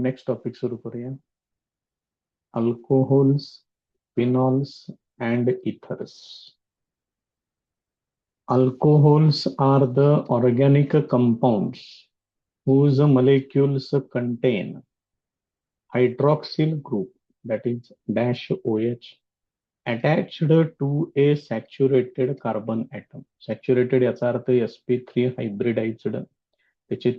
Next topic सुरू करूया. Alcohols, phenols and ethers. Alcohols are the organic compounds whose molecules contain hydroxyl group, that is dash OH, attached to a saturated carbon atom. Saturated याचा अर्थ sp3 hybridized. त्याचे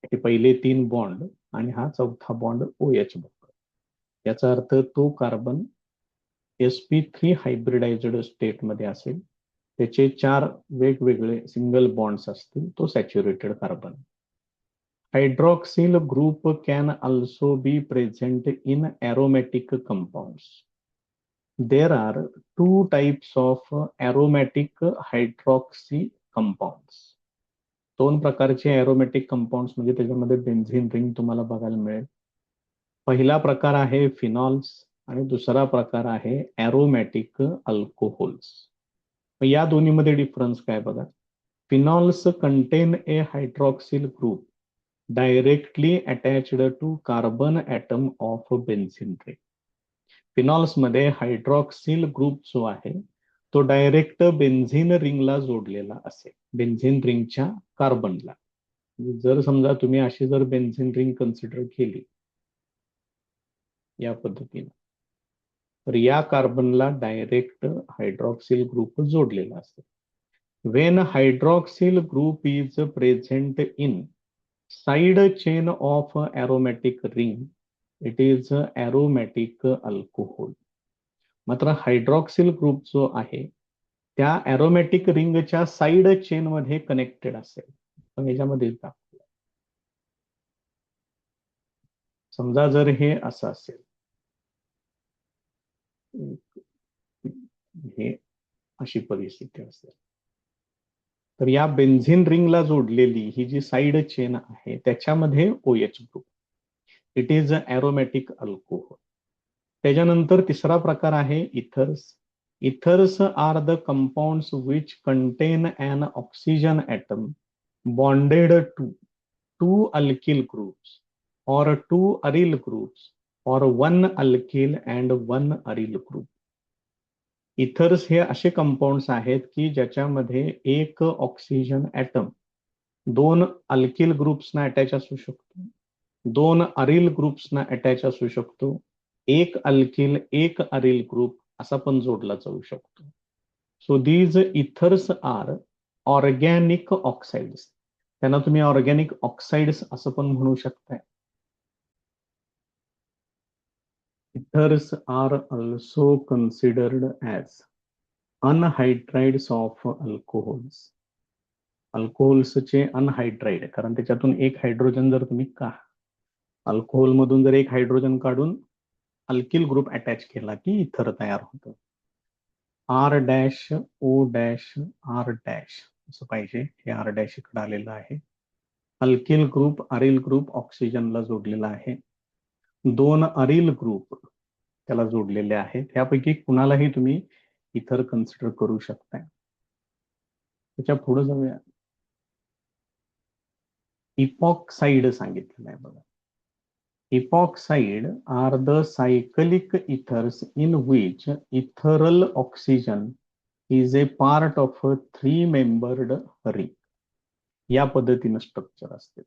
हे पहिले 3 bond आणि हा चौथा बॉन्ड OH बघतो. याचा अर्थ तो कार्बन sp3 हायब्रिडाइज्ड स्टेट मध्ये असेल. त्याचे 4 वेगवेगळे सिंगल बॉन्ड्स असतील. तो saturated carbon. Hydroxyl group can also be present in aromatic compounds. There are 2 types of aromatic hydroxy compounds. 2 प्रकारचे एरोमॅटिक कंपाऊंड्स म्हणजे त्याच्यामध्ये बेन्झीन रिंग तुम्हाला बघायला मिळेल. पहिला प्रकार आहे फिनॉल्स आणि दुसरा प्रकार आहे एरोमॅटिक अल्कोहोल्स. या दोन्हीमध्ये डिफरन्स काय बघा. Phenols contain a hydroxyl group directly attached to carbon atom of benzene ring. Phenols मध्ये हायड्रॉक्सिल ग्रुप जो आहे तो डायरेक्ट बेन्झीन रिंगला जोडलेला असेल, बेन्झीन रिंगच्या कार्बनला. जर समजा तुम्ही अशी जर बेन्झीन रिंग कन्सिडर केली या पद्धतीने, तर या कार्बनला डायरेक्ट हायड्रॉक्सिल ग्रुप जोडलेला असतो. When hydroxyl group is present in side chain of aromatic ring, it is aromatic alcohol. मात्र हायड्रॉक्सिल ग्रुप जो आहे त्या एरोमॅटिक रिंगच्या साइड चेन मध्ये कनेक्टेड असेल. पण याच्यामध्ये समजा जर हे असं असेल, हे अशी परिस्थिती असेल, तर या बेन्झीन रिंगला जोडलेली ही जी साइड चेन आहे त्याच्यामध्ये OH group, it is aromatic alcohol. त्याच्यानंतर तिसरा प्रकार आहे ethers. Ethers are the compounds which contain an oxygen atom bonded to 2 alkyl groups or 2 aryl groups or 1 alkyl and 1 aryl group. Ethers हे असे compounds आहेत की ज्याच्यामध्ये एक ऑक्सिजन ॲटम 2 अल्किल ग्रुप्सना अटॅच असू शकतो, 2 अरिल ग्रुप्सना अटॅच असू शकतो, 1 अल्किल 1 अरिल ग्रुप असा पण जोडला जाऊ शकतो. So these ethers are organic oxides. त्यांना तुम्ही ऑर्गॅनिक ऑक्साइड्स असं पण म्हणू शकताय. Ethers are also considered as anhydrides of alcohols. अल्कोहोल्सचे अनहायड्राइड, कारण त्याच्यातून एक हायड्रोजन जर तुम्ही अल्कोहोल मधून जर एक हायड्रोजन काढून अल्किल ग्रुप अटॅच केला की इथर तयार होतं. R-O-R- असं पाहिजे. हे R- इकडे आलेलं आहे. अल्किल ग्रुप अरिल ग्रुप ऑक्सिजनला जोडलेला आहे. 2 अरिल ग्रुप त्याला जोडलेले आहेत. त्यापैकी कुणालाही तुम्ही इथर कन्सिडर करू शकताय. त्याच्या पुढे जाऊया. इपॉक्साइड सांगितलेलं आहे बघा. Epoxide are the cyclic ethers in which ethereal oxygen is a part of 3 membered ring. या पद्धतीनं स्ट्रक्चर असते.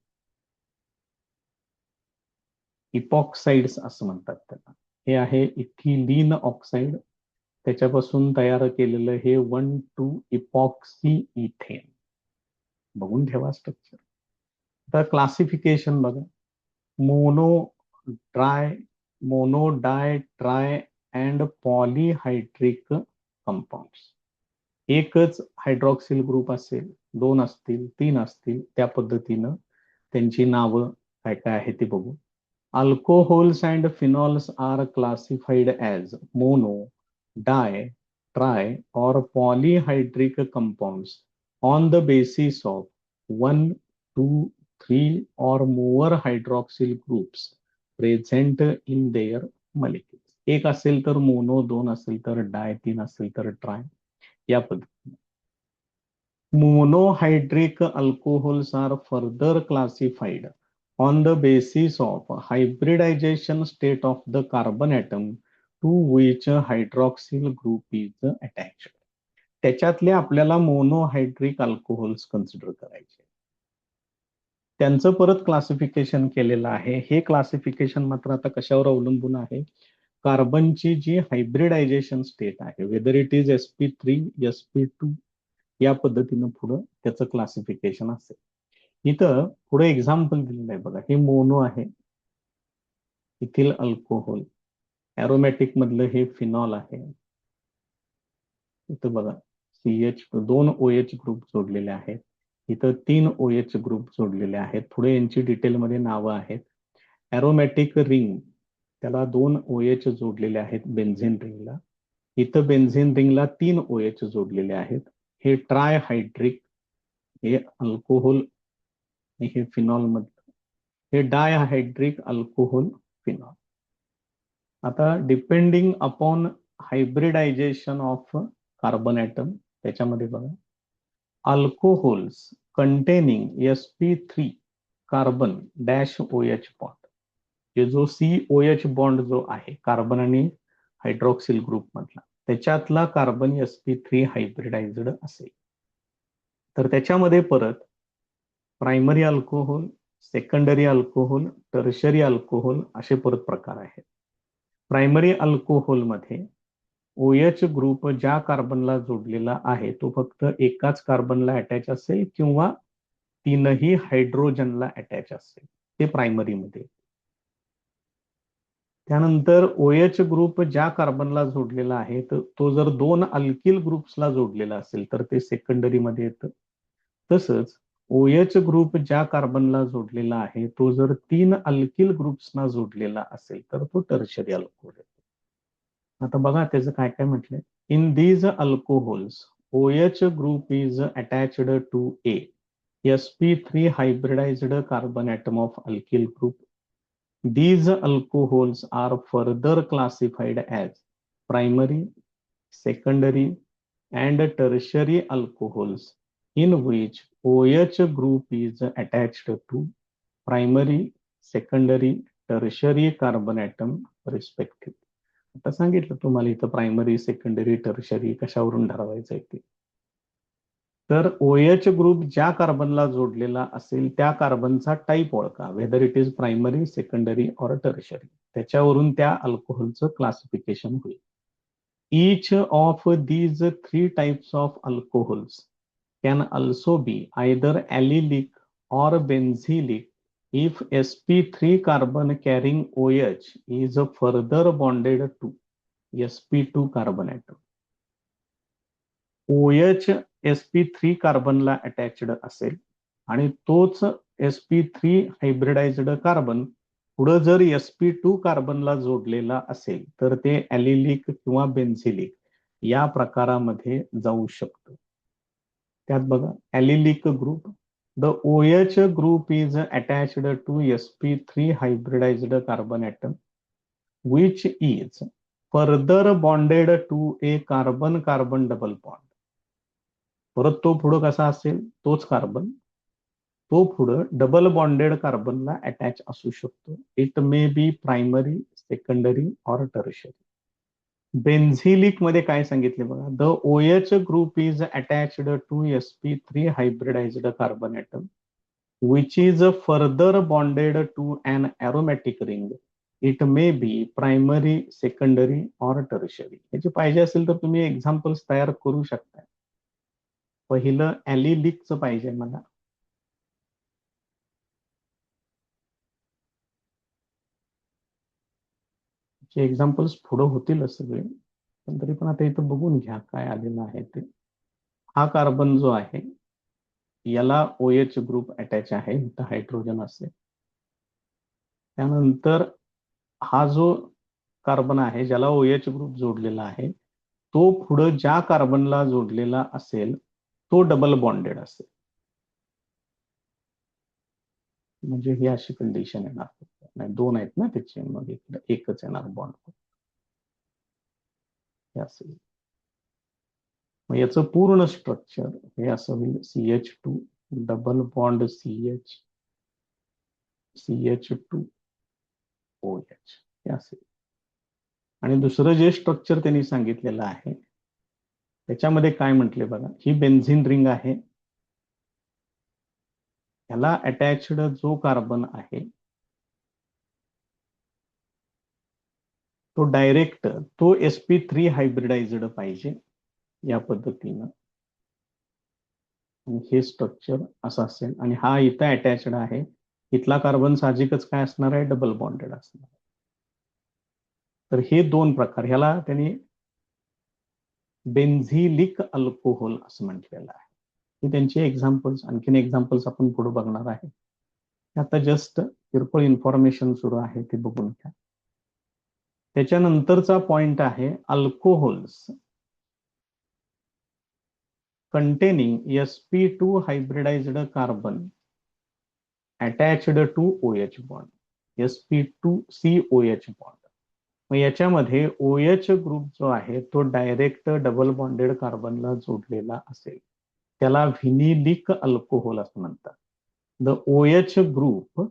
इपॉक्साइड्स असं म्हणतात त्याला. हे आहे इथिलीन ऑक्साइड, त्याच्यापासून तयार केलेलं हे 1,2 इपॉक्सी इथेन. बघून ठेवा स्ट्रक्चर. तर क्लासिफिकेशन बघा. Mono di tri and polyhydric compounds. एकच हायड्रॉक्सिल ग्रुप असेल, 2 असतील, 3 असतील, त्या पद्धतीनं त्यांची नावं काय काय आहे ते बघू. Alcohols and phenols are classified as mono, di, tri or polyhydric compounds on the basis of 1, 2, 3 or more hydroxyl groups present in their molecules. एक असेल तर मोनो, 2 असेल तर डाय, 3 असेल तर ट्राय. या पद्धतीने monohydric alcohols are further classified on the basis of hybridisation state of the carbon atom to which hydroxyl group is attached. त्याच्यातले आपल्याला मोनोहायड्रिक अल्कोहोल्स कन्सिडर करायचे. त्यांचं परत क्लासिफिकेशन केलेलं आहे. हे क्लासिफिकेशन मात्र आता कशावर अवलंबून आहे? कार्बनची जी हायब्रिडायझेशन स्टेट आहे, whether it is sp3 sp2, या पद्धतीनं पुढं त्याचं क्लासिफिकेशन असेल. इथं पुढे एक्झाम्पल दिलेलं आहे बघा. हे मोनो आहे, इथिल अल्कोहोल. ॲरोमॅटिक मधलं हे फिनॉल आहे. इथं बघा दोन OH ग्रुप जोडलेले आहेत. इथं 3 OH ग्रुप जोडलेले आहेत. पुढे यांची डिटेलमध्ये नावं आहेत. ॲरोमॅटिक रिंग, त्याला 2 OH जोडलेले आहेत बेन्झिन रिंगला. इथं बेन्झिन रिंगला 3 OH जोडलेले आहेत. हे ट्रायहायड्रिक, हे अल्कोहोल, हे फिनॉल मधलं हे डायहायड्रिक अल्कोहोल फिनॉल. आता depending upon hybridisation of carbon atom, त्याच्यामध्ये बघा alcohols containing sp3 carbon dash OH bond, जे जो COH बॉन्ड जो आहे कार्बन आणि हायड्रॉक्सिल ग्रुप मधला, त्याच्यातला कार्बन sp3 हायब्रिडाइज्ड असेल तर त्याच्यामध्ये परत primary alcohol, secondary alcohol, tertiary alcohol असे परत प्रकार आहेत. प्रायमरी अल्कोहोलमध्ये OH ग्रुप ज्या कार्बनला जोडलेला आहे तो फक्त एकाच कार्बनला अटॅच असेल किंवा तीनही हायड्रोजनला अटॅच असेल, ते प्रायमरी मध्ये. त्यानंतर OH ग्रुप ज्या कार्बनला जोडलेला आहे तो जर 2 अल्किल ग्रुप्सला जोडलेला असेल तर ते सेकंडरी मध्ये येतं. तसंच OH ग्रुप ज्या कार्बनला जोडलेला आहे तो जर 3 अल्किल ग्रुप्सना जोडलेला असेल तर तो टर्शरी अल्कोहोल येतो. आता बघा त्याचं काय काय म्हटलंय. In these alcohols, OH group is attached to a sp3 hybridized carbon atom of alkyl group. These alcohols are further classified as primary, secondary, and tertiary alcohols in which OH group is attached to primary, secondary, tertiary carbon atom respectively. आता सांगितलं तुम्हाला इथं primary, secondary, tertiary कशावरून ठरवायचं आहे ते. तर OH group ज्या कार्बनला जोडलेला असेल त्या कार्बनचा टाईप ओळखा, whether it is primary, secondary or tertiary. त्याच्यावरून त्या अल्कोहोलचं क्लासिफिकेशन होईल. Each of these 3 types of alcohols can also be either allylic or benzylic if sp3 carbon carrying OH is further bonded to sp2 carbon atom. OH sp3 कार्बनला attached असेल आणि तोच sp3 hybridised carbon पुढे जर sp2 कार्बनला जोडलेला असेल तर ते ॲलिलिक किंवा बेन्झिलिक या प्रकारामध्ये जाऊ शकतं. त्यात बघा allylic group, the OH group is attached to sp3 hybridized carbon atom which is further bonded to a carbon-carbon double bond. परत तो पुढं कसा असेल, तोच कार्बन तो पुढं डबल बॉन्डेड कार्बनला अटॅच असू शकतो. It may be primary, secondary or tertiary. Benzylic मध्ये काय सांगितले बघा, the OH group is attached to sp3 hybridised carbon atom which is further bonded to an aromatic ring. It may be primary, secondary or tertiary. याची पाहिजे असेल तर तुम्ही examples तयार करू शकता. पहिलं ॲलिलिकचं पाहिजे मला. एक्झाम्पल्स पुढे होतीलच सगळे, पण तरी पण आता इथं बघून घ्या काय आलेलं आहे ते. हा कार्बन जो आहे याला OH ग्रुप अटॅच आहे, इथं हायड्रोजन असेल. त्यानंतर हा जो कार्बन आहे ज्याला OH ग्रुप जोडलेला आहे तो पुढे ज्या कार्बनला जोडलेला असेल तो डबल बॉन्डेड असेल. म्हणजे ही अशी कंडिशन येणार, नाही 2 आहेत ना त्याचे, मग इकडे एकच येणार बॉन्ड. हे असेल मग याचं पूर्ण स्ट्रक्चर हे असं होईल CH2 double bond CH CH2OH हे असेल. आणि दुसरं जे स्ट्रक्चर त्यांनी सांगितलेलं आहे त्याच्यामध्ये काय म्हटले बघा, ही बेन्झिन रिंग आहे, ह्याला अटॅच्ड जो कार्बन आहे तो डायरेक्ट तो sp3 हायब्रिडाइज्ड पाहिजे या पद्धतीनं. आणि हे स्ट्रक्चर असं असेल आणि हा इथं अटॅच्ड आहे, इथला कार्बन साहजिकच काय असणार आहे, डबल बॉन्डेड असणार. तर हे दोन प्रकार, ह्याला त्यांनी बेन्झिलिक अल्कोहोल असं म्हटलेलं आहे. हे त्यांचे एक्झाम्पल्स, आणखीन एक्झाम्पल्स आपण पुढे बघणार आहे. आता जस्ट किरकोळ इन्फॉर्मेशन सुरू आहे ते बघून घ्या. त्याच्यानंतरचा पॉइंट आहे alcohols containing sp2 hybridized carbon attached to OH bond, sp2COH bond. मग याच्यामध्ये OH ग्रुप जो आहे तो डायरेक्ट डबल बॉन्डेड कार्बनला जोडलेला असेल, त्याला व्हिनिलिक अल्कोहोल असं म्हणतात. The OH group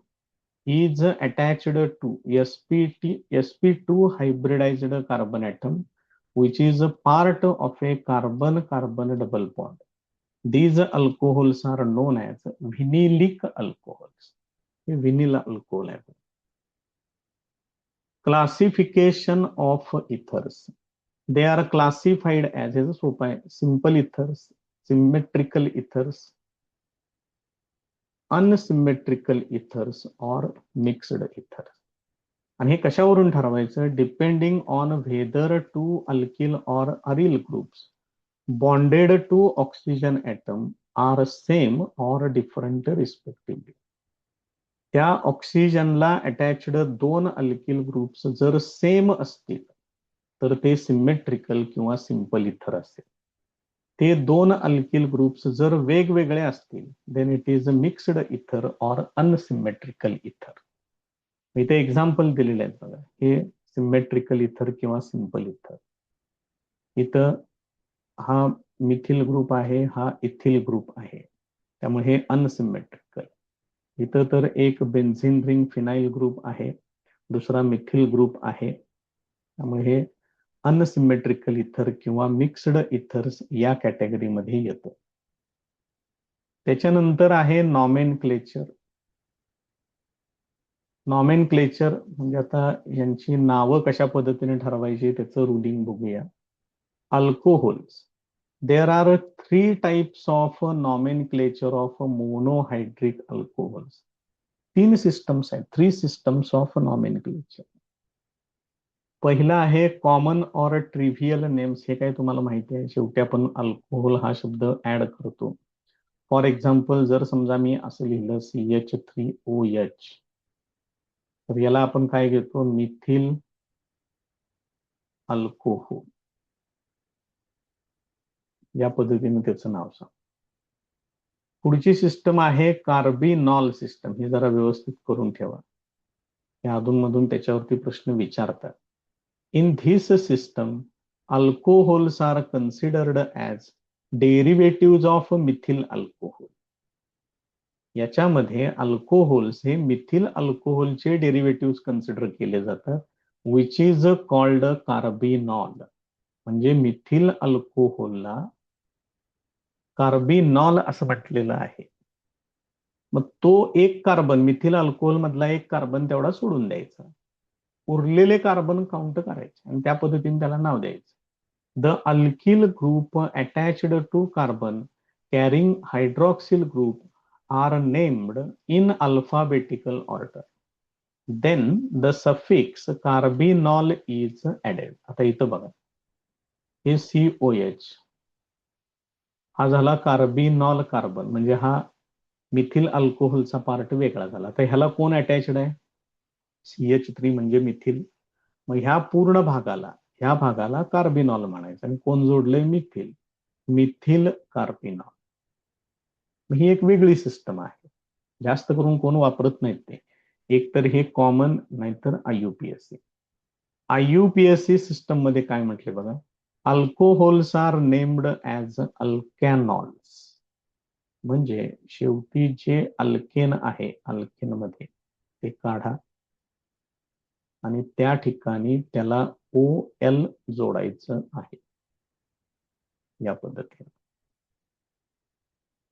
is attached to sp2 hybridized carbon atom which is a part of a carbon-carbon double bond. These alcohols are known as vinylic alcohols. हे vinyl alcohol आहे. Classification of ethers. They are classified as हे सोपं आहे, simple ethers, symmetrical ethers, unsymmetrical ethers or mixed ethers. आणि हे कशावरून ठरवायचं, depending on whether two alkyl or aryl groups bonded to oxygen atom are same or different respectively. त्या ऑक्सिजनला attached दोन अल्किल ग्रुप्स जर सेम असतील तर ते सिमेट्रिकल किंवा सिंपल इथर असेल. ते दोन अल्किल ग्रुप्स जर वेगवेगळे असतील देन इट इज मिक्स्ड इथर ऑर अनसिमेट्रिकल इथर. इथे एक्झाम्पल दिलेले आहेत बघा, हे सिमेट्रिकल इथर किंवा सिंपल इथर. इथं हा मिथिल ग्रुप आहे, हा इथिल ग्रुप आहे, त्यामुळे हे अनसिमेट्रिकल. इथं तर एक बेन्झिन रिंग फिनाइल ग्रुप आहे, दुसरा मिथिल ग्रुप आहे, त्यामुळे हे अनसिमेट्रिकल इथर किंवा मिक्स्ड इथर्स या कॅटेगरीमध्ये येतं. त्याच्यानंतर आहे नॉमेनक्लेचर. नॉमेनक्लेचर म्हणजे आता यांची नावं कशा पद्धतीने ठरवायची त्याचं रुलिंग बघूया. Alcohols, there are 3 types of nomenclature of monohydric alcohols. 3 systems आहेत, 3 सिस्टम्स ऑफ नॉमेनक्लेचर. पहिला आहे कॉमन ऑर ट्रिव्हियल नेम्स. हे काय तुम्हाला माहिती आहे, शेवटी आपण अल्कोहोल हा शब्द ऍड करतो. फॉर एक्झाम्पल जर समजा मी असं लिहिलं CH3OH तर याला आपण काय घेतो, मिथिल अल्कोहोल या पद्धतीने त्याचं नाव सांग. पुढची सिस्टम आहे कार्बिनॉल सिस्टम. हे जरा व्यवस्थित करून ठेवा, या अधूनमधून त्याच्यावरती प्रश्न विचारतात. In this system alcohols are considered as derivative of methyl alcohol. याच्यामध्ये अल्कोहोल्स हे मिथिल अल्कोहोलचे डेरिव्हेटिव्ह कन्सिडर केले जातात, विच इज कॉल्ड कार्बिनॉल. म्हणजे मिथिल अल्कोहोलला कार्बिनॉल असं म्हटलेलं आहे. मग तो एक कार्बन, मिथिल अल्कोहोल मधला एक कार्बन तेवढा सोडून द्यायचा, उरलेले कार्बन काउंट करायचे आणि त्या पद्धतीने त्याला नाव द्यायचं. The alkyl group attached to carbon carrying hydroxyl group are named in alphabetical order. Then the suffix carbinol is added. आता इथं बघा, हे COH हा झाला कार्बिनॉल कार्बन, म्हणजे हा मिथिल अल्कोहोलचा पार्ट वेगळा झाला. तर ह्याला कोण अटॅच्ड आहे, CH3 म्हणजे मिथिल. मग ह्या पूर्ण भागाला, ह्या भागाला कार्बिनॉल म्हणायचं आणि कोण जोडलंय, मिथिल, मिथिल कार्बिनॉल. ही एक वेगळी सिस्टम आहे, जास्त करून कोण वापरत नाहीत ते. एक तर हे कॉमन, नाहीतर IUPAC. IUPAC सिस्टम मध्ये काय म्हटले बघा, अल्कोहोल्स आर नेम्ड ॲज अल्कॅनॉल्स. म्हणजे शेवटी जे अल्केन आहे, अल्केन मध्ये ते काढा आणि त्या ठिकाणी त्याला OL जोडायचं आहे या पद्धतीने.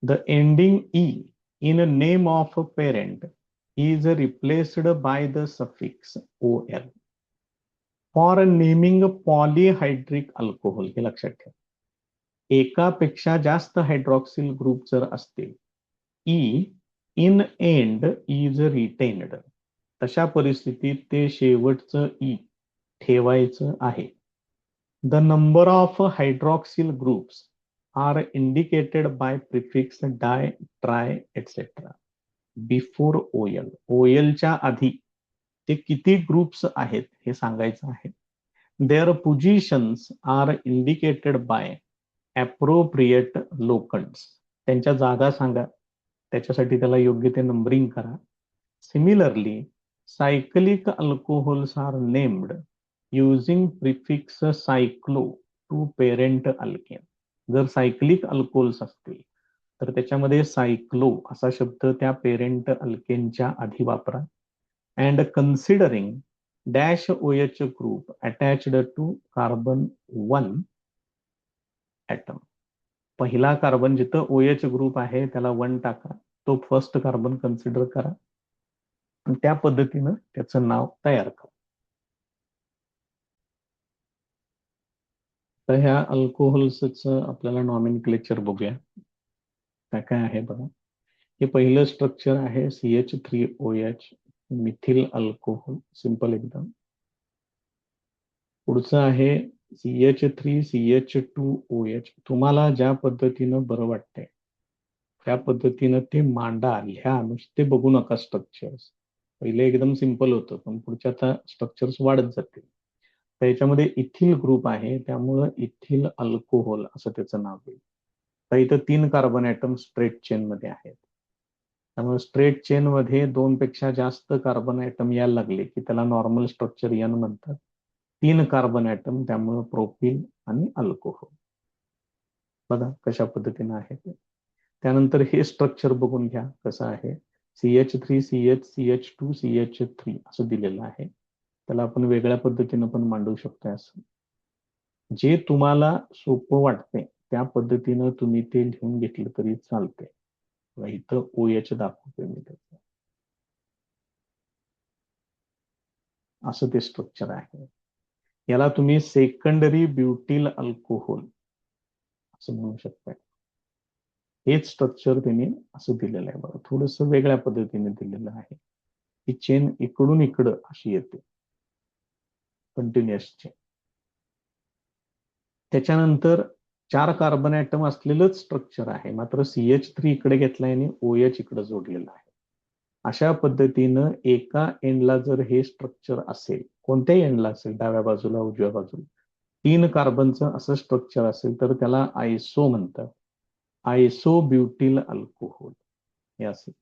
The ending E in a name of a parent is replaced by the suffix OL for naming polyhydric alcohol. हे लक्षात ठेवा. एकापेक्षा जास्त हायड्रॉक्सिल ग्रुप जर असतील, E in end is retained, तशा परिस्थितीत ते शेवटचं E ठेवायचं आहे. The number of hydroxyl groups are indicated by prefix di, tri, etc. Before OL. OL च्या आधी ते किती ग्रुप्स आहेत हे सांगायचं आहे. Their positions are indicated by appropriate locants. त्यांच्या जागा सांगा, त्याच्यासाठी त्याला योग्य ते नंबरिंग करा. Similarly, cyclic alcohols are named using prefix cyclo to parent alkane. जर सायक्लिक अल्कोहोल्स असतील तर त्याच्यामध्ये सायक्लो असा शब्द त्या पेरेंट अल्केनच्या आधी वापरा. And considering dash OH group attached to carbon 1 atom. पहिला कार्बन जिथं OH ग्रुप आहे त्याला 1 टाका, तो फर्स्ट कार्बन कन्सिडर करा आणि त्या पद्धतीनं त्याचं नाव तयार करा. तर ह्या अल्कोहोल्सचं आपल्याला नॉमेनक्लेचर बघूया काय काय आहे बघा. हे पहिलं स्ट्रक्चर आहे CH3OH मिथिल अल्कोहोल, सिंपल एकदम. पुढचं आहे CH3CH2OH. तुम्हाला ज्या पद्धतीनं बरं वाटतंय त्या पद्धतीनं ते मांडा, लिहा, नुसते बघू नका स्ट्रक्चर्स. पहिले एकदम सिंपल होतं पण पुढच्या आता स्ट्रक्चर्स वाढत जातील. त्याच्यामध्ये इथिल ग्रुप आहे त्यामुळं इथिल अल्कोहोल असं त्याचं नाव येईल. तर इथं 3 कार्बन ॲटम स्ट्रेट चेन मध्ये आहेत, त्यामुळे स्ट्रेट चेन मध्ये 2 पेक्षा जास्त कार्बन ॲटम यायला लागले की त्याला नॉर्मल स्ट्रक्चर N म्हणतात. 3 कार्बन ॲटम त्यामुळे प्रोपिल आणि अल्कोहोल. बघा कशा पद्धतीने आहे ते. त्यानंतर हे स्ट्रक्चर बघून घ्या कसं आहे. CH3CH2CH3 असं दिलेलं आहे. त्याला आपण वेगळ्या पद्धतीनं पण मांडू शकतो. असं जे तुम्हाला सोपं वाटते त्या पद्धतीनं तुम्ही ते लिहून घेतलं तरी चालते. इथं OH दाखवतोय मी त्याचं. असं ते स्ट्रक्चर आहे. याला तुम्ही सेकंडरी ब्युटिल अल्कोहोल असं म्हणू शकता. हेच स्ट्रक्चर त्यांनी असं दिलेलं आहे बघा, थोडस वेगळ्या पद्धतीने दिलेलं आहे. ही चेन इकडून इकडं अशी येते, कंटिन्युअस चेन. त्याच्यानंतर 4 कार्बन ॲटम असलेलंच स्ट्रक्चर आहे, मात्र CH3 इकडे घेतलाय आणि OH इकडे जोडलेला आहे. अशा पद्धतीनं एका एंडला जर हे स्ट्रक्चर असेल, कोणत्याही एंडला असेल, डाव्या बाजूला उजव्या बाजूला 3 कार्बनचं असं स्ट्रक्चर असेल तर त्याला आयसो म्हणतात. आयसो ब्युटिल अल्कोहोल हे असेल.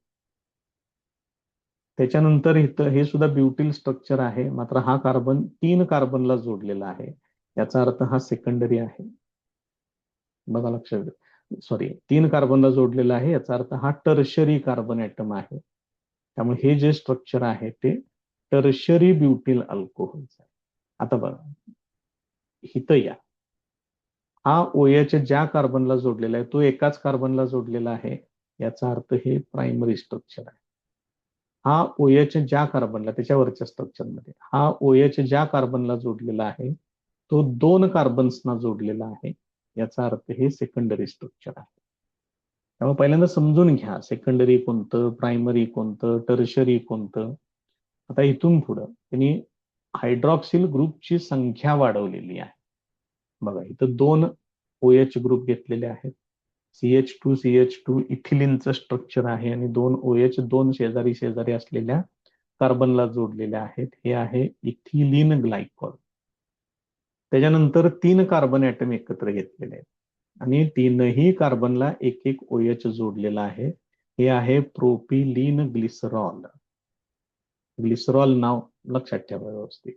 त्याच्यानंतर इथं हे सुद्धा ब्युटिल स्ट्रक्चर आहे, मात्र हा कार्बन 3 कार्बनला जोडलेला आहे, याचा अर्थ हा सेकंडरी आहे. बघा लक्षात, सॉरी 3 कार्बनला जोडलेला आहे याचा अर्थ हा टर्शरी कार्बन ॲटम आहे. त्यामुळे हे जे स्ट्रक्चर आहे ते टर्शरी ब्युटिल अल्कोहोलचं आहे. आता बघा इथं या, हा OH ज्या कार्बनला जोडलेला आहे तो एकाच कार्बनला जोडलेला आहे, याचा अर्थ हे प्रायमरी स्ट्रक्चर आहे. हा OH ज्या कार्बनला, त्याच्यावरच्या स्ट्रक्चरमध्ये हा OH ज्या कार्बनला जोडलेला आहे तो 2 कार्बन्सना जोडलेला आहे, याचा अर्थ हे सेकंडरी स्ट्रक्चर आहे. त्यामुळे पहिल्यांदा समजून घ्या सेकंडरी कोणतं, प्रायमरी कोणतं, टर्शरी कोणतं. आता इथून पुढं त्यांनी हायड्रॉक्सिल ग्रुपची संख्या वाढवलेली आहे. बघा इथं 2 OH ग्रुप घेतलेले आहेत. CH2CH2 इथिलिनचं स्ट्रक्चर आहे आणि 2 OH 2 शेजारी शेजारी असलेल्या कार्बनला जोडलेल्या आहेत. हे आहे इथिलिन ग्लायकॉल. त्याच्यानंतर 3 कार्बन ॲटम एकत्र घेतलेले आहेत आणि 3ही कार्बनला एक एक OH जोडलेला आहे. हे आहे प्रोपिलिन ग्लिसरॉल. ग्लिसरॉल नाव लक्षात ठेवा व्यवस्थित.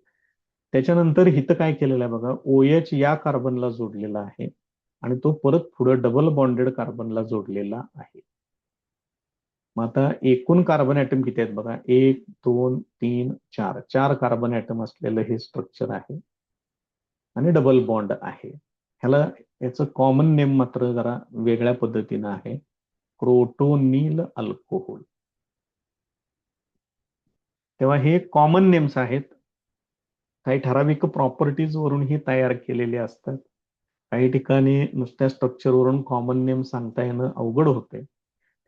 त्याच्यानंतर इथं काय केलेलं आहे बघा, OH या कार्बनला जोडलेला आहे आणि तो परत पुढे डबल बॉन्डेड कार्बनला जोडलेला आहे. मग आता एकूण कार्बन ऍटम किती आहेत बघा, 1 2 3 4, 4 कार्बन ऍटम असलेलं हे स्ट्रक्चर आहे आणि डबल बॉन्ड आहे. ह्याला याचं कॉमन नेम मात्र जरा वेगळ्या पद्धतीनं आहे, प्रोटोनिल अल्कोहोल. तेव्हा हे कॉमन नेम्स आहेत, काही ठराविक प्रॉपर्टीज वरून ही तयार केलेले असतात. काही ठिकाणी नुसत्या स्ट्रक्चरवरून कॉमन नेम सांगता येणं अवघड होते.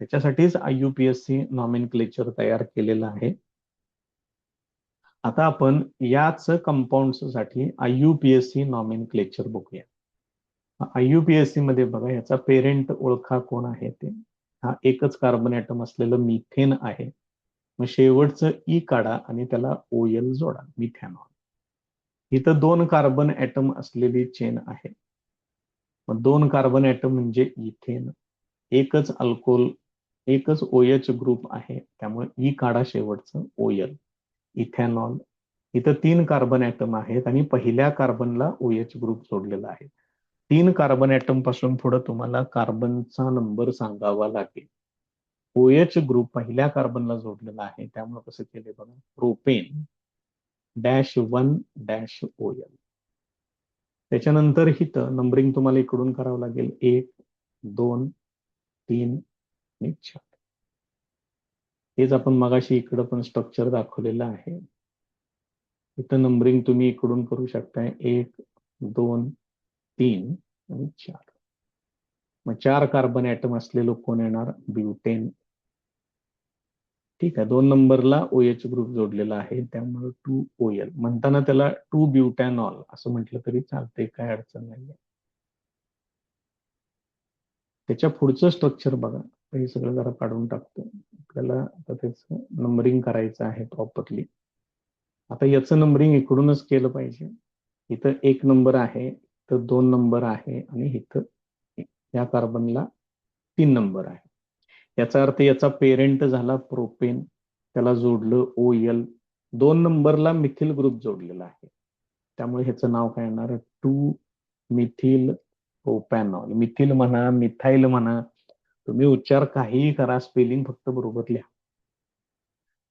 त्याच्यासाठीच IUPAC नॉमेनक्लेचर तयार केलेलं आहे. आता आपण याच कंपाऊंड साठी IUPAC नॉमेनक्लेचर बघूया. IUPAC मध्ये बघा, याचा पेरेंट ओळखा कोण आहे ते. हा एकच कार्बन ऍटम असलेलं मिथेन आहे. मग शेवटचं ई काढा आणि त्याला OL जोडा, मिथॅनॉल. इथं 2 कार्बन ऍटम असलेली चेन आहे. मग 2 कार्बन ऍटम म्हणजे इथेन, एकच अल्कोहोल, एकच OH ग्रुप आहे, त्यामुळे ई काढा शेवटचं OL, इथेनॉल. इथं 3 कार्बन ऍटम आहेत आणि पहिल्या कार्बनला OH ग्रुप जोडलेला आहे. 3 कार्बन ऍटम पासून पुढे तुम्हाला कार्बनचा नंबर सांगावा लागेल. OH ग्रुप पहिल्या कार्बनला जोडलेला आहे, त्यामुळे कसं केले बघा, प्रोपेन -1-OL. त्याच्यानंतर इथं नंबरिंग तुम्हाला इकडून करावं लागेल, 1 2 3 आणि 4. हेच आपण मगाशी इकडं पण स्ट्रक्चर दाखवलेलं आहे. इथं नंबरिंग तुम्ही इकडून करू शकताय, 1 2 3 आणि 4. मग 4 कार्बन ऍटम असलेलं कोण येणार, ब्युटेन. ठीक आहे, 2 नंबरला OH ग्रुप जोडलेला आहे, त्यामुळे 2OL. म्हणताना त्याला 2 ब्युटॅनॉल असं म्हटलं तरी चालतंय, काय अडचण नाहीये. त्याच्या पुढचं स्ट्रक्चर बघा, हे सगळं जरा काढून टाकतो, आपल्याला आता त्याचं नंबरिंग करायचं आहे प्रॉपरली. आता याचं नंबरिंग इकडूनच केलं पाहिजे. इथं 1 नंबर आहे, इथं 2 नंबर आहे आणि इथं या कार्बनला 3 नंबर आहे. याचा अर्थ याचा पेरेंट झाला प्रोपेन, त्याला जोडलं OL. 2 नंबरला मिथिल ग्रुप जोडलेला आहे, त्यामुळे ह्याचं नाव काय येणार, 2 मिथिल प्रोपॅनॉल. मिथिल म्हणा, मिथाईल म्हणा, तुम्ही उच्चार काहीही करा, स्पेलिंग फक्त बरोबर लिहा.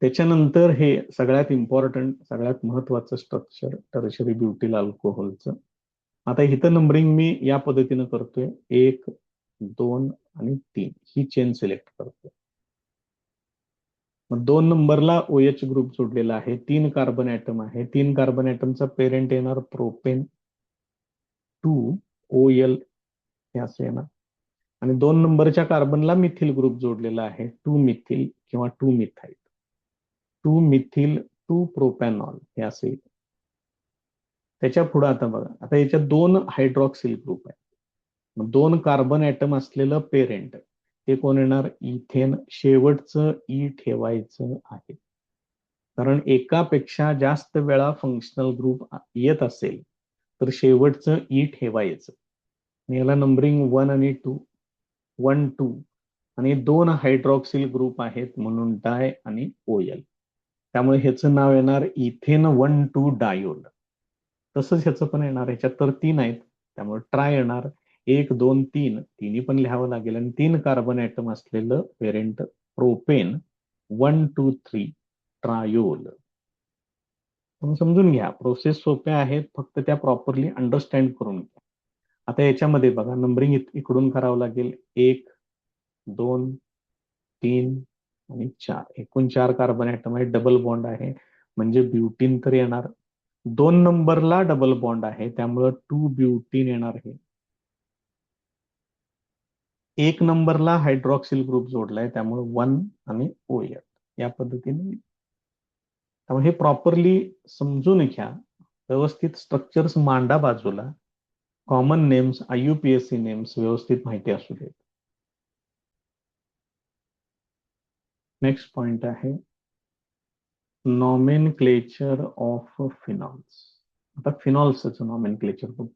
त्याच्यानंतर हे सगळ्यात इम्पॉर्टंट, सगळ्यात महत्वाचं स्ट्रक्चर, टर्शरी ब्युटिल अल्कोहोलचं. आता इथं नंबरिंग मी या पद्धतीनं करतोय, 1 2 आणि 3 ही चेन सिलेक्ट करतोय. मग 2 नंबरला OH ग्रुप जोडलेला आहे, 3 कार्बन ऍटम आहे, 3 कार्बन ऍटमचा पेरेंट येणार प्रोपेन, 2OL हे असं येणार. आणि 2 नंबरच्या कार्बनला मिथिल ग्रुप जोडलेला आहे, 2 मिथिल किंवा 2 मिथाईल, 2 मिथिल 2 प्रोपॅनॉल हे असेल. त्याच्या पुढे आता बघा, आता याच्यात 2 हायड्रॉक्सिल ग्रुप आहे. मग 2 कार्बन ऍटम असलेलं पेरेंट ते कोण येणार, इथेन. शेवटचं ई ठेवायचं आहे, कारण एकापेक्षा जास्त वेळा फंक्शनल ग्रुप येत असेल तर शेवटचं ई ठेवायचं. याला नंबरिंग 1 आणि 2, 1 2 आणि 2 हायड्रॉक्सिल ग्रुप आहेत म्हणून डाय आणि OL, त्यामुळे ह्याचं नाव येणार इथेन 1,2 डायोल. तसंच ह्याचं पण येणार, ह्याच्यात तर 3 आहेत त्यामुळे ट्राय येणार, 1 2 3, तिन्ही पण लिहावं लागेल. आणि 3 कार्बन ऍटम असलेलं पेरेंट प्रोपेन, 1 2 3 ट्रायोल. समजून घ्या, प्रोसेस सोप्या आहेत, फक्त त्या प्रॉपरली अंडरस्टँड करून घ्या. आता याच्यामध्ये बघा, नंबरिंग इकडून करावं लागेल, 1 2 3 आणि 4. एकूण 4 कार्बन ऍटम आहे, डबल बॉन्ड आहे, म्हणजे ब्युटीन तर येणार. 2 नंबरला डबल बॉन्ड आहे, त्यामुळं 2 ब्युटीन येणार आहे. 1 नंबरला हायड्रॉक्सिल ग्रुप जोडलाय, त्यामुळे 1 आणि OL या पद्धतीने. त्यामुळे हे प्रॉपरली समजून घ्या, व्यवस्थित स्ट्रक्चर्स मांडा बाजूला, कॉमन नेम्स, IUPAC नेम्स व्यवस्थित माहिती असू देत. नेक्स्ट पॉइंट आहे नॉमेनक्लेचर ऑफ फिनॉल्स. आता फिनॉल्सचं नॉमेनक्लेचर बघू.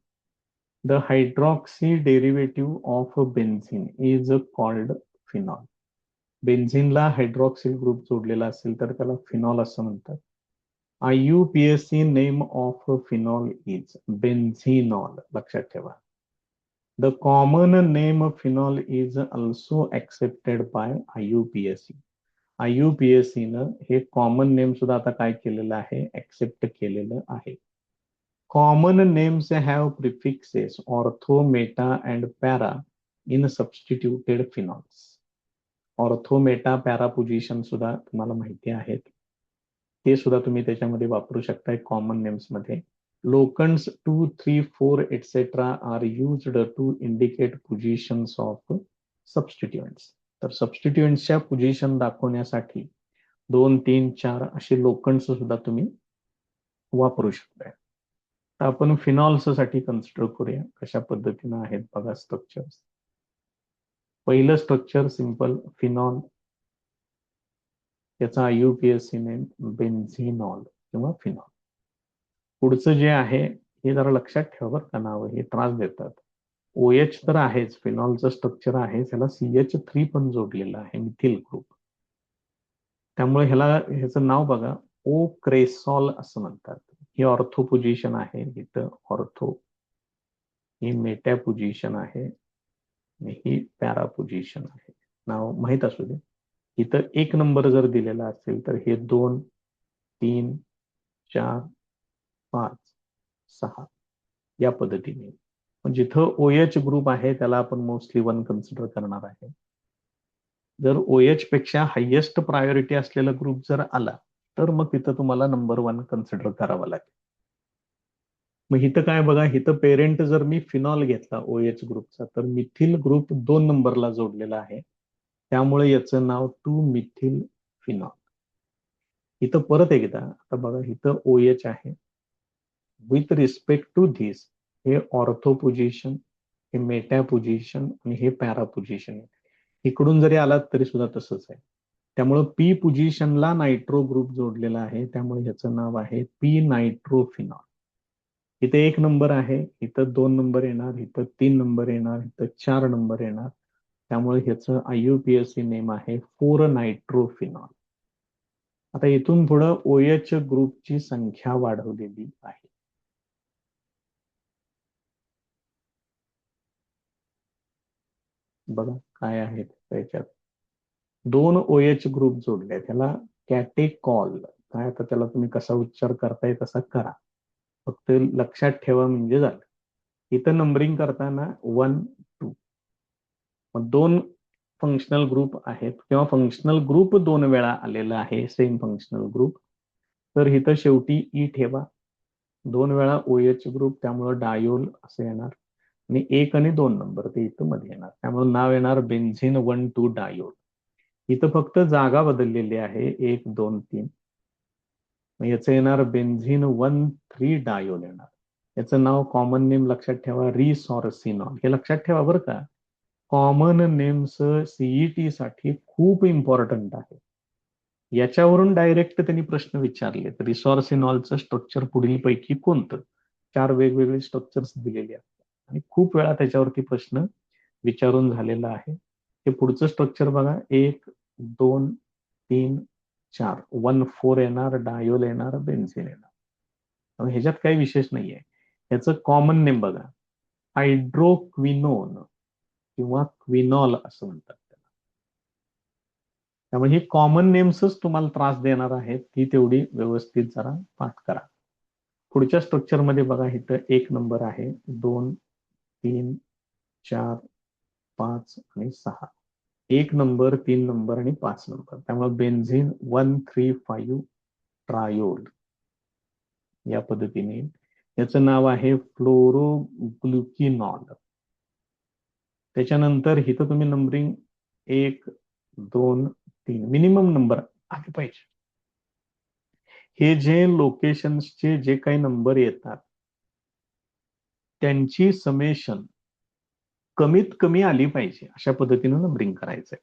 The hydroxy derivative of benzene is called phenol. बेन्झिनला हायड्रॉक्सिल ग्रुप जोडलेला असेल तर त्याला फिनॉल असं म्हणतात. IUPAC name of phenol is benzenol, लक्षात ठेवा. The common name of phenol is also accepted by IUPAC. IUPAC न हे कॉमन नेम सुद्धा आता काय केलेलं आहे, ऍक्सेप्ट केलेलं आहे. Common names have prefixes ortho, Meta and para in substituted phenols. Ortho, Meta, para position सुद्धा तुम्हाला माहिती आहेत, ते सुद्धा तुम्ही त्याच्यामध्ये वापरू शकताय कॉमन नेम्स मध्ये. Locants 2, 3, 4 etc. Are used to indicate positions of substituents. तर सबस्टिट्युएंट्सच्या पोझिशन दाखवण्यासाठी 2, 3, 4 असे लोकंड्स सुद्धा तुम्ही वापरू शकताय. तर आपण फिनॉल्स साठी कन्सिडर करूया कशा पद्धतीने आहेत बघा स्ट्रक्चर्स. पहिलं स्ट्रक्चर सिंपल फिनॉल, त्याचा IUPAC नेम बेन्झिनॉल किंवा फिनॉल. पुढचं जे आहे हे जरा लक्षात ठेवा बरं का, नाव हे त्रास देतात. OH तर आहेच, फिनॉलचं स्ट्रक्चर आहे, त्याला CH3 पण जोडलेलं आहे, मिथिल ग्रुप. त्यामुळे ह्याचं नाव बघा ओ क्रेसॉल असं म्हणतात. ही ऑर्थो पोझिशन आहे, इथं ऑर्थो, ही मेटा पोझिशन आहे, ही पॅरा पोझिशन आहे. नाव माहित असू दे. इथं 1 नंबर जर दिलेला असेल तर हे 2, 3, 4, 5, 6 या पद्धतीने. पण जिथं OH ग्रुप आहे त्याला आपण मोस्टली 1 कन्सिडर करणार आहे. जर OH पेक्षा हायेस्ट प्रायोरिटी असलेला ग्रुप जर आला तर मग तिथं तुम्हाला नंबर 1 कन्सिडर करावा लागेल. मग इथं काय बघा, इथं पेरेंट जर मी फिनॉल घेतला OH ग्रुपचा तर मिथिल ग्रुप 2 नंबरला जोडलेला आहे, त्यामुळे याचं नाव 2 मिथिल फिनॉल. इथं परत एकदा आता बघा, इथं OH आहे, विथ रिस्पेक्ट टू धिस हे ऑर्थो पोझिशन, हे मेटा पोझिशन आणि हे पॅरा पोझिशन. इकडून जरी आलात तरी सुद्धा तसंच आहे. त्यामुळे P पोझिशनला नायट्रो ग्रुप जोडलेला आहे, त्यामुळे ह्याचं नाव आहे P नायट्रोफिनॉल. इथे 1 नंबर आहे, इथं 2 नंबर येणार, इथं 3 नंबर येणार, इथं 4 नंबर येणार, त्यामुळे ह्याचं IUPAC नेम आहे 4 नायट्रोफिनॉल. आता इथून पुढं OH ग्रुपची संख्या वाढवलेली आहे. बघा काय आहे त्याच्यात, 2 OH ग्रुप जोडले, त्याला कॅटेकॉल. काय आता त्याला तुम्ही कसा उच्चार करताय तसा करा, फक्त लक्षात ठेवा म्हणजे झालं. इथं नंबरिंग करताना 1, 2, मग 2 फंक्शनल ग्रुप आहेत किंवा फंक्शनल ग्रुप 2 वेळा आलेला आहे, सेम फंक्शनल ग्रुप, तर इथं शेवटी ई ठेवा. 2 वेळा OH ग्रुप, त्यामुळे डायोल असं येणार, आणि 1 आणि 2 नंबर ते इथं मध्ये येणार, त्यामुळे नाव येणार बेन्झिन 1, 2 डायोल. इथं फक्त जागा बदललेली आहे, 1, 2, 3. मग याचं येणार बेन्झिन 1, 3 डायोल येणार. याचं नाव कॉमन नेम लक्षात ठेवा रिसॉर्सिनॉल. हे लक्षात ठेवा बरं का, कॉमन नेम्स CET साठी खूप इम्पॉर्टंट आहे. याच्यावरून डायरेक्ट त्यांनी प्रश्न विचारले, रिसॉर्सिनॉलचं स्ट्रक्चर पुढील पैकी कोणतं. 4 वेगवेगळे स्ट्रक्चर्स दिलेले असतात आणि खूप वेळा त्याच्यावरती प्रश्न विचारून झालेला आहे. हे पुढचं स्ट्रक्चर बघा, 1, 2, 3, 4, 1, 4 येणार, डायोल येणार, बेन्झिन येणार. ह्याच्यात काही विशेष नाहीये. याचं कॉमन नेम बघा, हायड्रोक्विनोन किंवा क्विनॉल असं म्हणतात त्याला. त्यामुळे ही कॉमन नेम्सच तुम्हाला त्रास देणार आहेत, ती तेवढी व्यवस्थित जरा पाठ करा. पुढच्या स्ट्रक्चर मध्ये बघा, इथं 1 नंबर आहे, 2, 3, 4, 5 आणि 6. 1 नंबर, 3 नंबर आणि 5 नंबर, त्यामुळे बेन्झिन 1, 3, 5 ट्रायोल या पद्धतीने. याचं नाव आहे फ्लोरोग्लुकिनॉल. त्याच्यानंतर इथं तुम्ही नंबरिंग 1, 2, 3 मिनिमम नंबर आले पाहिजे. हे जे लोकेशन्सचे जे काही नंबर येतात त्यांची समेशन कमीत कमी आली पाहिजे, अशा पद्धतीनं नंबरिंग करायचंय.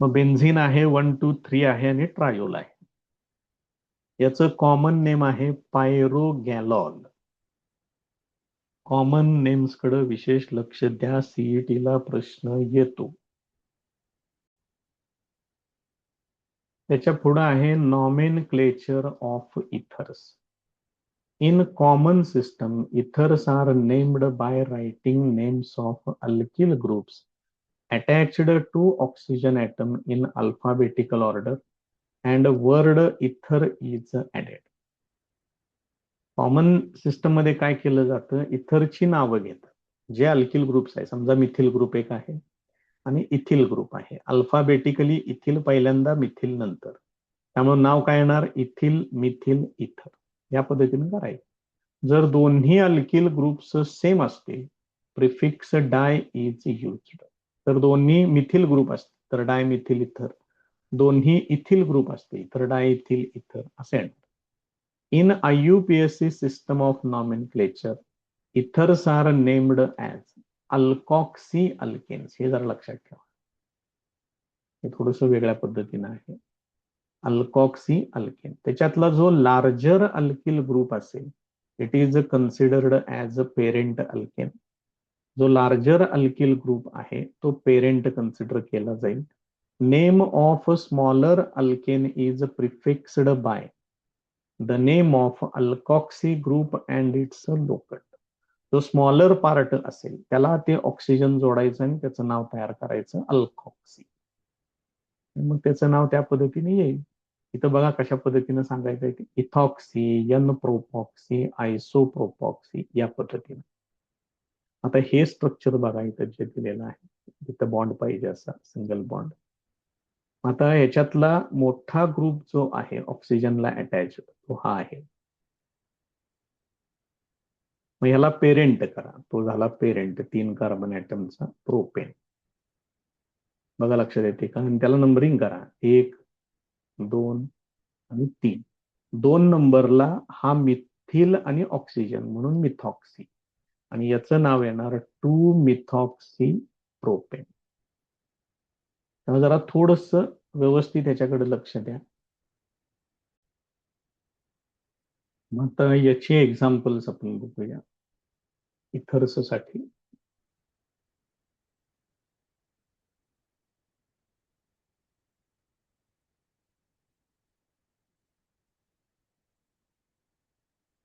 मग बेन्झिन आहे, 1, 2, 3 आहे आणि ट्रायोल आहे. याचं कॉमन नेम आहे पायरोगॅलॉल. कॉमन नेम्स कडे विशेष लक्ष द्या, CET ला प्रश्न येतो. त्याच्या पुढे आहे nomenclature of ethers. In common system, ethers are named by writing names of alkyl groups attached to oxygen atom in alphabetical order and word ether is added. Common system मध्ये काय केलं जातं, इथरची नावं घेतात. जे अल्किल ग्रुप्स आहे, समजा methyl group एक आहे आणि इथिल ग्रुप आहे, अल्फाबेटिकली इथिल पहिल्यांदा, मिथिल नंतर. त्यामुळे नाव काय येणार, इथिल मिथिल इथर. या पद्धतीने करायचं. जर दोन्ही अल्किल ग्रुप्स सेम असतील, प्रिफिक्स डाय इज युज्ड. तर दोन्ही मिथिल ग्रुप असतील तर डाय मिथिल इथर, दोन्ही इथिल ग्रुप असतील तर डाय इथिल इथर असे. In IUPAC system of nomenclature, ethers are named as alkoxyalkanes. हे जरा लक्षात ठेवा, हे थोडंसं वेगळ्या पद्धतीने आहे. अल्कॉक्सी त्याच्यातला जो लार्जर अल्किल ग्रुप असेल, it is considered as a parent alkane. जो लार्जर अल्किल ग्रुप आहे तो पेरेंट कन्सिडर केला जाईल. Name of smaller alkane is prefixed by the name of alkoxy group and its locant. जो smaller part असेल त्याला ते ऑक्सिजन जोडायचं आणि त्याचं नाव तयार करायचं अल्कॉक्सी. मग त्याचं नाव त्या पद्धतीने येईल. इथं बघा कशा पद्धतीने सांगायचं आहे, इथॉक्सी, एन प्रोपॉक्सी, आयसोप्रोपॉक्सी या पद्धतीने. आता हे स्ट्रक्चर बघा इथं जे दिलेलं आहे, इथं बॉन्ड पाहिजे असा सिंगल बॉन्ड. आता याच्यातला मोठा ग्रुप जो आहे ऑक्सिजनला अटॅच तो हा आहे. मग ह्याला पेरेंट करा, तो झाला पेरेंट 3 कार्बन ॲटमचा प्रोपेन. बघा लक्षात येते का, आणि त्याला नंबरिंग करा 1 2 आणि 3. 2 नंबरला हा मिथिल आणि ऑक्सिजन म्हणून मिथॉक्सी, आणि याचं नाव येणार 2 मिथॉक्सी प्रोपेन. त्यामुळे जरा थोडस व्यवस्थित याच्याकडे लक्ष द्या. मग आता याची एक्झाम्पल्स आपण बघूया इथर्स साठी.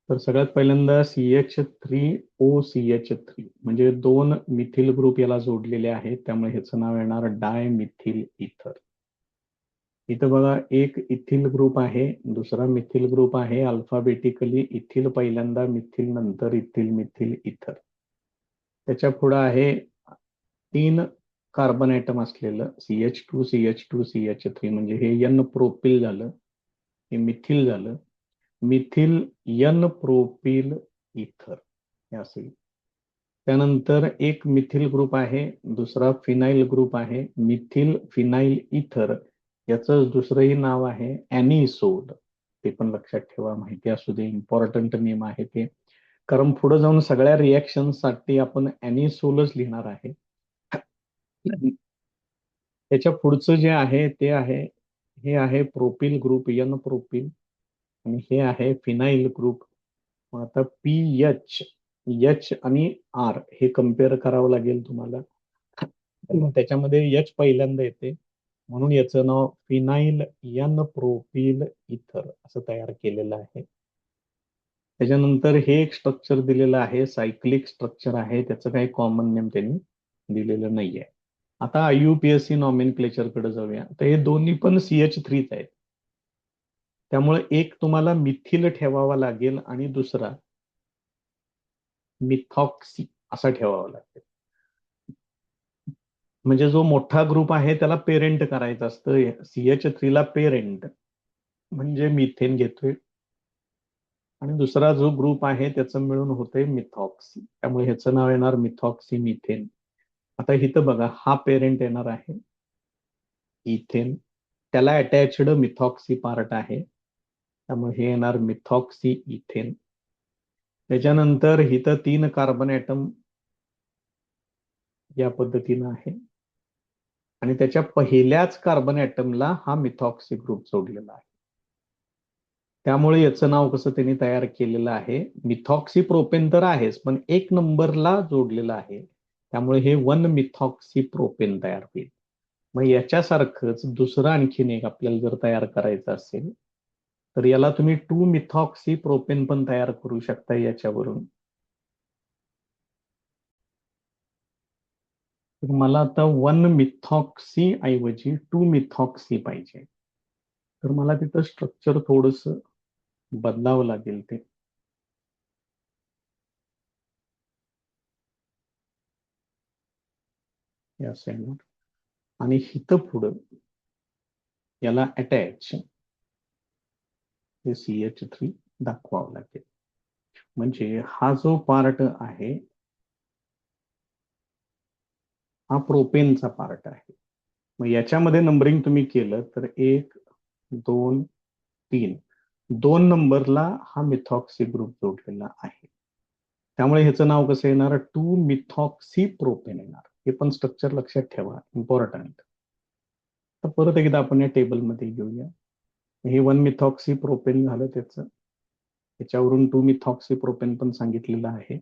तर सगळ्यात पहिल्यांदा CH3OCH3 म्हणजे 2 मिथिल ग्रुप याला जोडलेले आहेत, त्यामुळे ह्याचं नाव येणार डाय मिथिल इथर. इथं बघा एक इथिल ग्रुप आहे, दुसरा मिथिल ग्रुप आहे. अल्फाबेटिकली इथिल पहिल्यांदा, मिथिल नंतर, इथिल मिथिल इथर. त्याच्या पुढे आहे 3 कार्बन ॲटम असलेलं CH2CH2CH3 म्हणजे हे एन प्रोपिल झालं, हे मिथिल झालं, मिथिल एन प्रोपिल इथर हे असेल. त्यानंतर एक मिथिल ग्रुप आहे, दुसरा फिनाइल ग्रुप आहे, मिथिल फिनाइल इथर. याचं दुसरंही नाव आहे ॲनिसोल. ते पण लक्षात ठेवा, माहिती असू दे, इम्पॉर्टंट नेम आहे ते, कारण पुढे जाऊन सगळ्या रिएक्शन साठी आपण ॲनिसोलच लिहिणार आहे. त्याच्या पुढचं जे आहे ते आहे, हे आहे प्रोपिल ग्रुप एन प्रोपिल, आणि हे आहे फिनाइल ग्रुप. आता PH, H आणि R हे कम्पेअर करावं लागेल तुम्हाला. त्याच्यामध्ये H पहिल्यांदा येते म्हणून याचं नाव फिनाइल एन प्रोपिल इथर असं तयार केलेलं आहे. त्याच्यानंतर हे एक स्ट्रक्चर दिलेलं आहे, सायक्लिक स्ट्रक्चर आहे, त्याचं काही कॉमन नेम त्यांनी दिलेलं नाहीये. आता IUPAC नॉमेनक्लेचर कडे जाऊया. तर हे दोन्ही पण CH3 आहेत, त्यामुळे एक तुम्हाला मिथिल ठेवावा लागेल आणि दुसरा मिथॉक्सी असा ठेवावा लागेल. म्हणजे जो मोठा ग्रुप आहे त्याला पेरेंट करायचं असतं. CH3 ला पेरेंट म्हणजे मिथेन घेतोय, आणि दुसरा जो ग्रुप आहे त्याचं मिळून होतंय मिथॉक्सी, त्यामुळे ह्याचं नाव येणार मिथॉक्सी मिथेन. आता इथं बघा हा पेरेंट येणार आहे इथेन, त्याला अटॅच्ड मिथॉक्सी पार्ट आहे, त्यामुळे हे येणार मिथॉक्सी इथेन. त्याच्यानंतर इथं 3 कार्बन ॲटम या पद्धतीनं आहे, आणि त्याच्या पहिल्याच कार्बन ॲटमला हा मिथॉक्सी ग्रुप जोडलेला आहे. त्यामुळे याचं नाव कसं त्यांनी तयार केलेलं आहे, मिथॉक्सी प्रोपेन तर आहेच, पण 1 नंबरला जोडलेलं आहे, त्यामुळे हे 1 मिथॉक्सी प्रोपेन तयार होईल. मग याच्यासारखंच दुसरं आणखीन एक आपल्याला जर तयार करायचं असेल तर याला तुम्ही 2 मिथॉक्सी प्रोपेन पण तयार करू शकता याच्यावरून. तर मला आता 1 मिथॉक्सी ऐवजी 2 मिथॉक्सी पाहिजे. तर मला तिथं स्ट्रक्चर थोडस बदलावं लागेल. ते असं आहे ना. आणि हिथं पुढं याला अटॅच हे CH3 दाखवावं लागेल. म्हणजे हा जो पार्ट आहे हा प्रोपेनचा पार्ट आहे. मग याच्यामध्ये नंबरिंग तुम्ही केलं तर 1 2 3 2 नंबरला हा मिथॉक्सी ग्रुप जोडलेला आहे. त्यामुळे ह्याचं नाव कसं येणार? 2 मिथॉक्सी प्रोपेन येणार. हे पण स्ट्रक्चर लक्षात ठेवा, इम्पॉर्टंट. तर परत एकदा आपण या टेबलमध्ये घेऊया. हे 1 मिथॉक्सी प्रोपेन झालं त्याचं. त्याच्यावरून 2 मिथॉक्सी प्रोपेन पण सांगितलेलं आहे.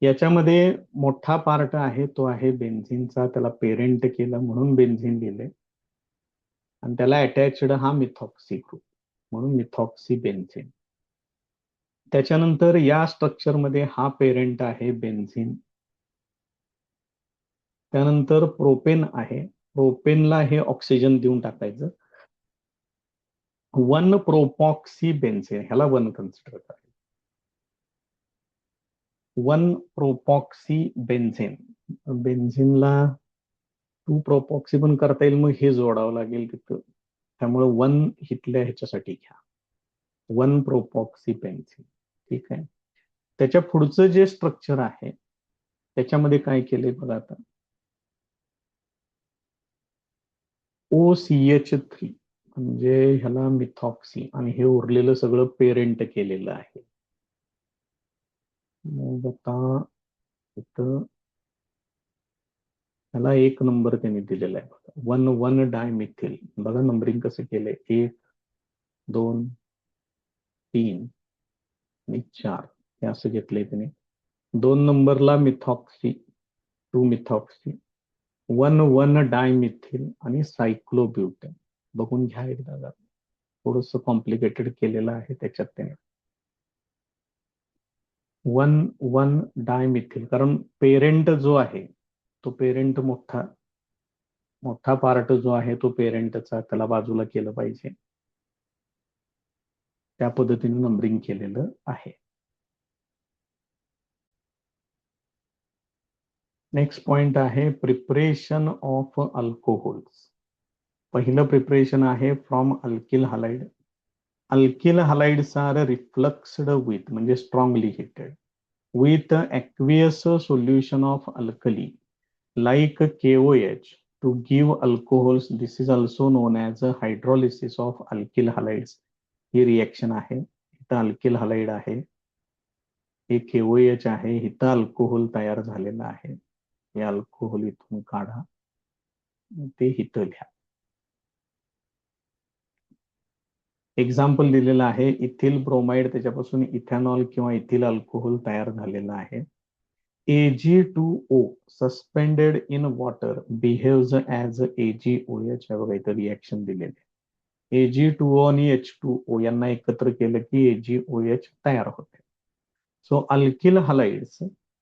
याच्यामध्ये मोठा पार्ट आहे तो आहे बेन्झिनचा. त्याला पेरेंट केलं म्हणून बेन्झिन लिहिले. आणि त्याला अटॅच्ड हा मिथॉक्सी ग्रुप म्हणून मिथॉक्सी बेन्झिन. त्याच्यानंतर या स्ट्रक्चरमध्ये हा पेरेंट आहे बेन्झिन. त्यानंतर प्रोपेन आहे. प्रोपेनला हे ऑक्सिजन देऊन टाकायचं. 1 प्रोपॉक्सी बेन्झिन, ह्याला 1 कन्सिडर करायचं. 1 प्रोपॉक्सी बेन्झिन. बेन्झिनला 2 प्रोपॉक्सी पण करता येईल, मग हे जोडावं लागेल तिथं. त्यामुळे 1 इथल्या ह्याच्यासाठी घ्या. 1 प्रोपॉक्सी बेन्झिन. ठीक आहे. त्याच्या पुढचं जे स्ट्रक्चर आहे त्याच्यामध्ये काय केलंय बघा आता. OCH3 म्हणजे ह्याला मिथॉक्सी आणि हे उरलेलं सगळं पेरेंट केलेलं आहे. मग आता इथं ह्याला 1 नंबर त्यांनी दिलेला आहे बघा. 1 डायमिथिल. बघा नंबरिंग कसं केलंय. 1 2 3 आणि 4 हे असं घेतलंय त्याने. 2 नंबरला मिथॉक्सी 2 मिथॉक्सी 1 डायमिथिल आणि सायक्लोब्युटेन. बघून घ्या एकदा जरा. थोडस कॉम्प्लिकेटेड केलेलं आहे त्याच्यात त्याने. 1 डायमिथिल, कारण पेरेंट जो आहे तो पेरेंट मोठा मोठा पार्ट जो आहे तो पेरेंटचा, त्याला बाजूला केलं पाहिजे. त्या पद्धतीने नंबरिंग केलेलं आहे. नेक्स्ट पॉइंट आहे प्रिपरेशन ऑफ अल्कोहोल्स. पहिलं प्रिपरेशन आहे from alkyl halide. Alkyl halides are refluxed with म्हणजे strongly heated with aqueous solution of alkali like KOH to give alcohols. This is also known as a hydrolysis of alkyl halides. He reaction आहे. इथं alkyl halide आहे, हे KOH आहे, इथं alcohol तयार झालेलं आहे. हे अल्कोहोल इथून काढा, ते इथं लिहा. एक्झाम्पल दिलेलं आहे इथिल ब्रोमाइड, त्याच्यापासून इथेनॉल किंवा इथिल अल्कोहोल तयार झालेलं आहे. Ag2O suspended in water behaves as AgOH. बघा इथं रिएक्शन दिलेले. Ag2O आणि H2O यांना एकत्र केलं की AgOH तयार होते. So alkyl halides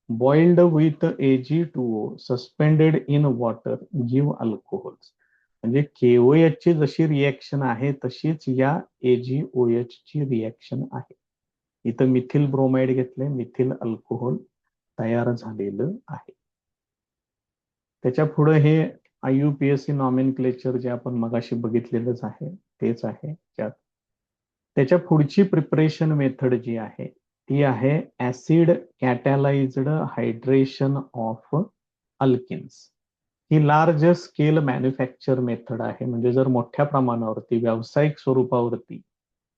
boiled with Ag2O suspended in water give alcohols. म्हणजे KOH ची जशी रिएक्शन आहे तशीच या AgOH ची रिएक्शन आहे. इथं मिथिल ब्रोमाइड घेतले, मिथिल अल्कोहोल तयार झालेलं आहे. त्याच्या पुढे हे IUPAC नॉमेनक्लेचर जे आपण मगाशी बघितलेलंच आहे तेच आहे त्यात. त्याच्या पुढची प्रिपरेशन मेथड जी आहे ती आहे acid catalysed hydration of alkenes. ही लार्ज स्केल मॅन्युफॅक्चर मेथड आहे. म्हणजे जर मोठ्या प्रमाणावरती व्यावसायिक स्वरूपावरती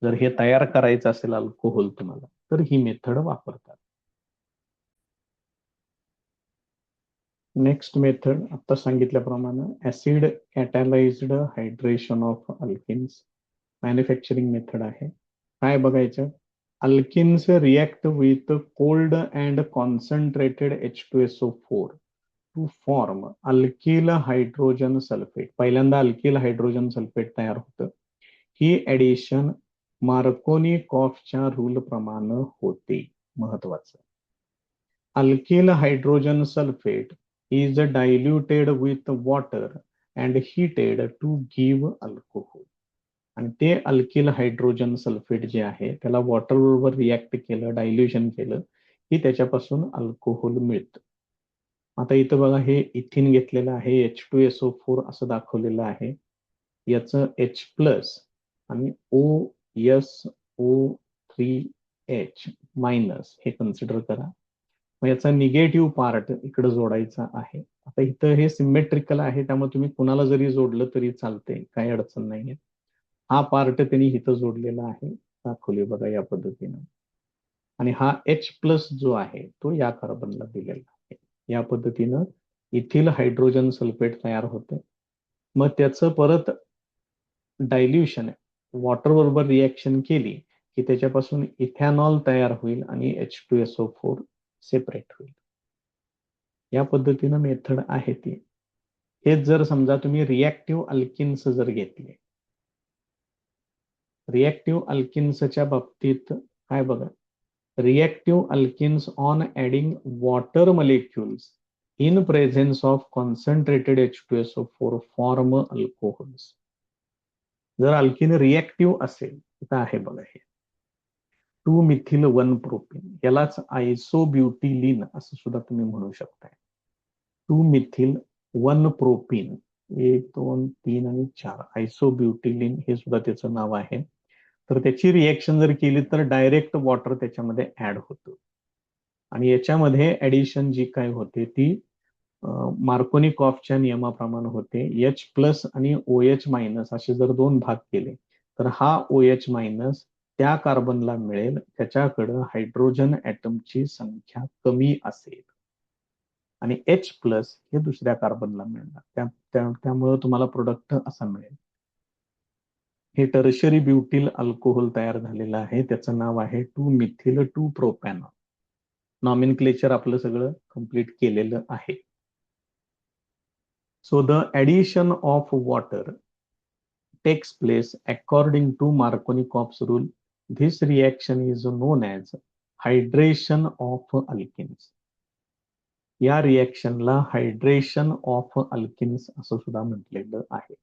जर हे तयार करायचं असेल अल्कोहोल तुम्हाला, तर ही मेथड वापरतात. नेक्स्ट मेथड आता सांगितल्याप्रमाणे acid catalysed hydration of alkenes manufacturing method आहे. काय बघायचं? Alkenes react with cold and concentrated H2SO4 to form alkyl hydrogen sulphate. पहिल्यांदा अल्किल हायड्रोजन सल्फेट तयार होतं. ही ऍडिशन मार्कोनिकॉफच्या रूल प्रमाणे होते. महत्वाचं, alkyl hydrogen sulphate is diluted with water and heated to give alcohol. आणि ते अल्किल हायड्रोजन सल्फेट जे आहे त्याला वॉटर बरोबर रिॲक्ट केलं, डायल्युशन केलं की त्याच्यापासून अल्कोहोल मिळतं. आता इथं बघा हे इथिन घेतलेलं आहे, H2SO4 असं दाखवलेलं आहे. याचं H प्लस आणि OSO3H मायनस हे कन्सिडर करा. मग याचा निगेटिव्ह पार्ट इकडे जोडायचा आहे. आता इथं हे सिमेट्रिकल आहे त्यामुळे तुम्ही कुणाला जरी जोडलं तरी चालते, काही अडचण नाहीये. हा पार्ट त्यांनी इथं जोडलेला आहे, दाखवले बघा या पद्धतीनं. आणि हा H प्लस जो आहे तो या कार्बनला दिलेला आहे. या पद्धतीनं इथिल हायड्रोजन सल्फेट तयार होते. मग त्याचं परत डायल्युशन वॉटर बरोबर रिॲक्शन केली की त्याच्यापासून इथॅनॉल तयार होईल आणि H2SO4 सेपरेट होईल. या पद्धतीनं मेथड आहे ती. हेच जर समजा तुम्ही रिॲक्टिव्ह अल्किन्स जर घेतले, रिॲक्टिव्ह अल्किन्सच्या बाबतीत काय बघा, reactive alkenes on adding water molecules in presence of concentrated H2SO4 form alcohols. जर अल्किन रिॲक्टिव्ह असेल तर आहे बघा हे 2-मिथिल-1-प्रोपीन, यालाच आयसोब्युटिलीन असं सुद्धा तुम्ही म्हणू शकताय. 2-मिथिल-1-प्रोपीन 1 2 3 आणि 4 आयसोब्युटिलीन हे सुद्धा त्याचं नाव आहे. तर त्याची रिएक्शन जर केली तर डायरेक्ट वॉटर त्याच्यामध्ये ऍड होतं आणि याच्यामध्ये ऍडिशन जी काय होते ती मार्कोनिकॉफच्या नियमाप्रमाणे होते. H प्लस आणि OH मायनस असे जर दोन भाग केले तर हा OH मायनस त्या कार्बनला मिळेल त्याच्याकडे हायड्रोजन ऍटमची संख्या कमी असेल आणि H प्लस हे दुसऱ्या कार्बनला मिळणार. त्यामुळे तुम्हाला प्रोडक्ट असा मिळेल. हे टर्शरी ब्युटिल अल्कोहोल तयार झालेलं आहे, त्याचं नाव आहे 2-मिथिल-2-प्रोपॅनॉल. नॉमेनक्लेचर आपलं सगळं कंप्लीट केलेलं आहे. So the addition of water takes place according to Markovnikov's rule. This reaction is known as hydration of alkenes. या रिएक्शनला हायड्रेशन ऑफ अल्किन्स असं सुद्धा म्हटलेलं आहे.